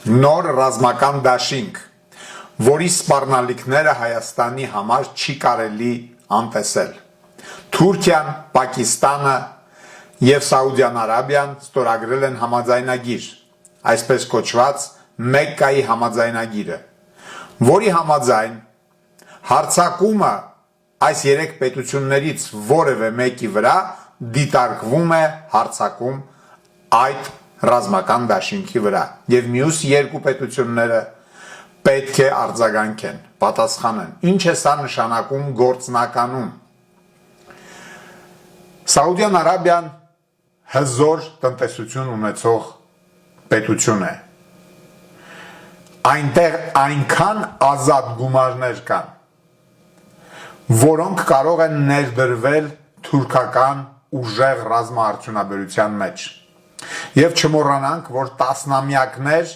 նոր ռազմական դաշինք, որի սպառնալիքները Հայաստանի համար չի կարելի անտեսել։ Թուրքիան, Պակիստանը և Սաուդյան Արաբիան ստորագրել են համաձայնագիր, այսպես կոչված Մեկկայի համաձայնագիրը, որի համաձայն հարձակումը այս երեք պետություններից որևէ մեկի վրա դիտարկվում է հարձակում այդ ռազմական դաշինքի վրա, և մյուս երկու պետությունները պետք է արձագանքեն, պատասխանեն։ Ինչ է սա նշանակում գործնականում։ Սաուդյան Արաբիան հզոր տնտեսություն ունեցող պետություն է։ Այնտեղ այնքան ազատ գումարներ կան, որոնք կարող են ներդրվել թուրքական ուժեղ ռազմաարդյունաբերության մեջ։ Եվ չմոռանանք, որ տասնամյակներ